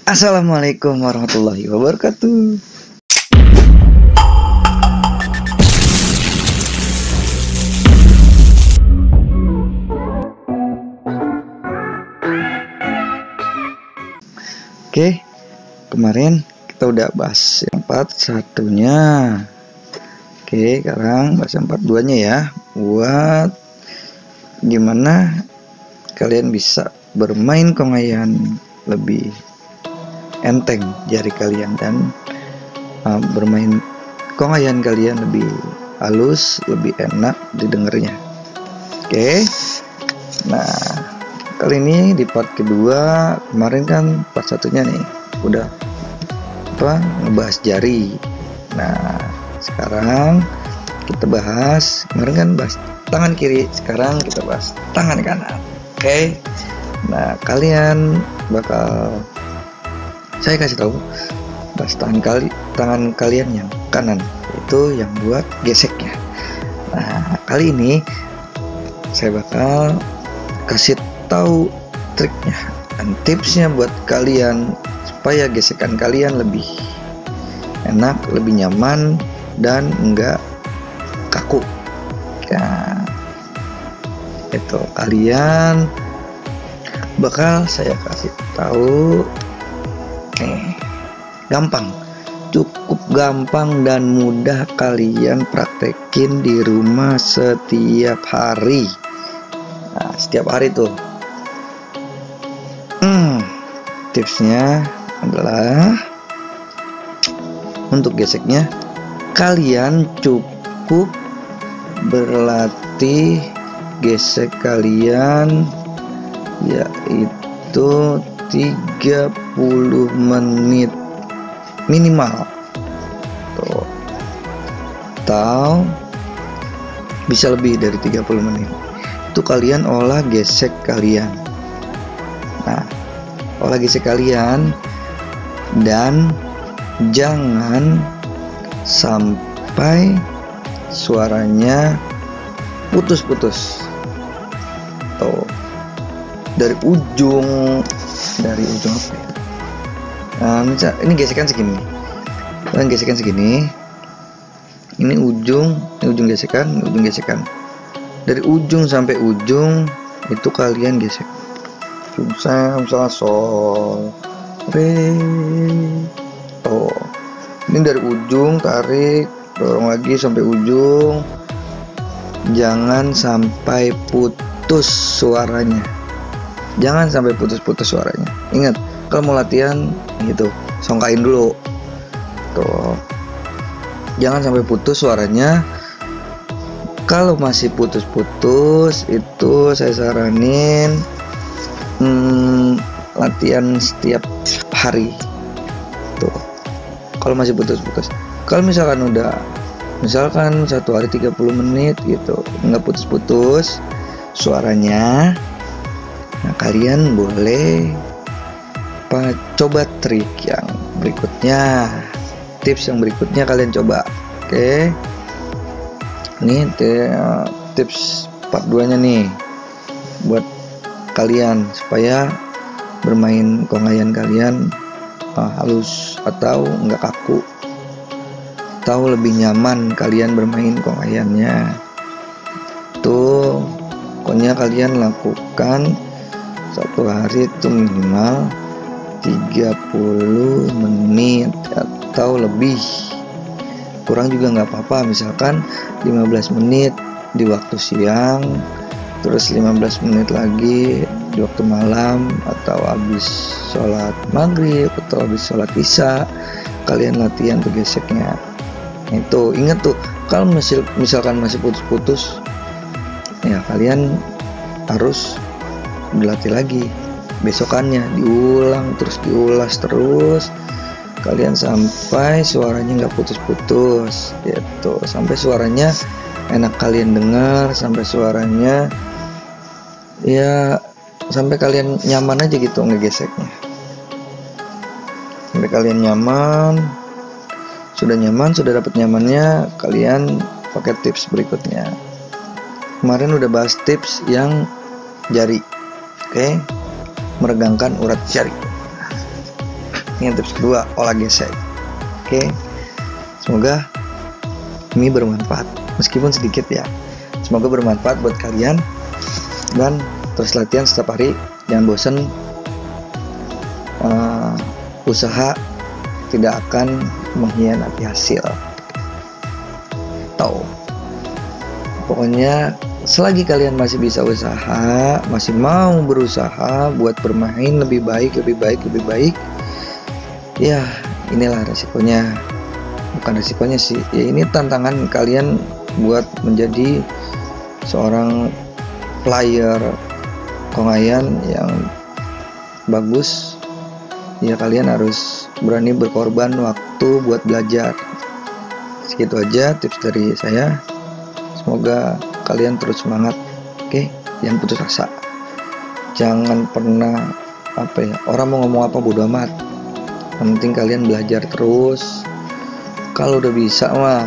Assalamualaikum warahmatullahi wabarakatuh. Oke, kemarin kita udah bahas yang part satunya. Oke, sekarang bahas yang part 2-nya ya. Buat gimana kalian bisa bermain kongayan lebih enteng jari kalian dan bermain kongayan kalian lebih halus, lebih enak didengarnya. Oke. Nah, kali ini di part kedua, kemarin kan part satunya nih udah ngebahas jari. Nah, sekarang kita bahas, kemarin kan bahas tangan kiri, sekarang kita bahas tangan kanan. Oke. Nah, kalian bakal saya kasih tahu bahas tangan kalian yang kanan, itu yang buat geseknya. Nah, kali ini saya bakal kasih tahu triknya dan tipsnya buat kalian supaya gesekan kalian lebih enak, lebih nyaman dan enggak kaku. Nah, itu kalian bakal saya kasih tahu. Gampang, cukup gampang dan mudah kalian praktekin di rumah setiap hari. Nah, setiap hari tuh. Tipsnya adalah untuk geseknya kalian cukup berlatih gesek kalian yaitu 30 menit minimal tuh, atau bisa lebih dari 30 menit. Itu kalian olah gesek kalian. Nah, olah gesek kalian dan jangan sampai suaranya putus-putus. Tuh, dari ujung apa ya? Nah, misal ini gesekan segini. Kalian gesekan segini. Ini ujung gesekan, ujung gesekan. Dari ujung sampai ujung itu kalian gesek. Misalnya sol, re. Oh. Ini dari ujung tarik, dorong lagi sampai ujung. Jangan sampai putus suaranya. Jangan sampai putus-putus suaranya. Ingat, kalau mau latihan gitu, songkain dulu. Tuh. Jangan sampai putus suaranya. Kalau masih putus-putus, itu saya saranin latihan setiap hari. Tuh. Kalau masih putus-putus. Kalau misalkan satu hari 30 menit gitu, nggak putus-putus suaranya. Nah, kalian boleh coba trik yang berikutnya, tips yang berikutnya kalian coba. Oke. Ini tips part 2 nya nih buat kalian supaya bermain kongayan kalian halus atau enggak kaku, atau lebih nyaman kalian bermain kongayannya. Tuh, pokoknya kalian lakukan satu hari itu minimal 30 menit atau lebih. Kurang juga nggak apa-apa, misalkan 15 menit di waktu siang, terus 15 menit lagi di waktu malam, atau habis sholat maghrib atau habis sholat isya, kalian latihan tuh geseknya. Itu ingat tuh, kalau misalkan masih putus-putus ya kalian harus dilatih lagi besokannya, diulas terus kalian sampai suaranya nggak putus-putus gitu, sampai suaranya enak kalian dengar, sampai suaranya ya sampai kalian nyaman aja gitu ngegeseknya, sampai kalian nyaman. Sudah dapat nyamannya, kalian pakai tips berikutnya. Kemarin udah bahas tips yang jari, oke, meregangkan urat jari. Ini tips kedua, olah gesek. Oke, semoga ini bermanfaat meskipun sedikit ya. Semoga bermanfaat buat kalian, dan terus latihan setiap hari, jangan bosan. Usaha tidak akan mengkhianati hasil. Tahu, pokoknya selagi kalian masih bisa usaha, masih mau berusaha buat bermain lebih baik, ya inilah resikonya. Bukan resikonya sih, ya ini tantangan kalian buat menjadi seorang player Konghayan yang bagus. Ya kalian harus berani berkorban waktu buat belajar. Segitu aja tips dari saya. Semoga kalian terus semangat. Oke, jangan putus asa. Jangan pernah orang mau ngomong apa bodo amat. Yang penting kalian belajar terus. Kalau udah bisa mah,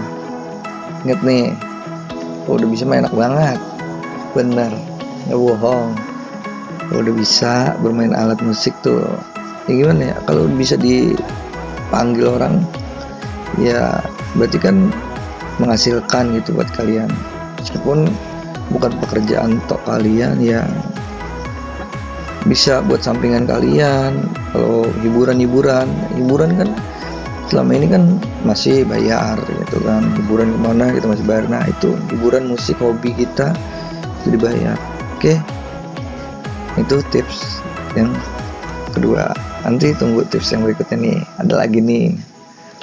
inget nih, kalau udah bisa mah enak banget. Bener, nggak bohong. Kalau udah bisa bermain alat musik tuh, ya gimana ya, kalau bisa dipanggil orang, ya berarti kan menghasilkan gitu buat kalian. Meskipun bukan pekerjaan untuk kalian, ya bisa buat sampingan kalian. Kalau hiburan kan selama ini kan masih bayar gitu kan. Hiburan kemana kita masih bayar. Nah itu hiburan musik hobi kita itu dibayar. Oke, itu tips yang kedua. Nanti tunggu tips yang berikutnya nih, ada lagi nih.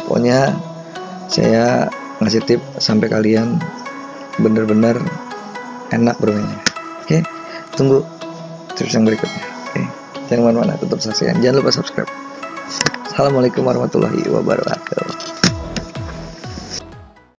Pokoknya saya ngasih tips sampai kalian bener-bener enak bermainnya. Oke, tunggu tips yang berikutnya. Oke, jangan kemana-mana, tetap saksikan. Jangan lupa subscribe. Assalamualaikum warahmatullahi wabarakatuh.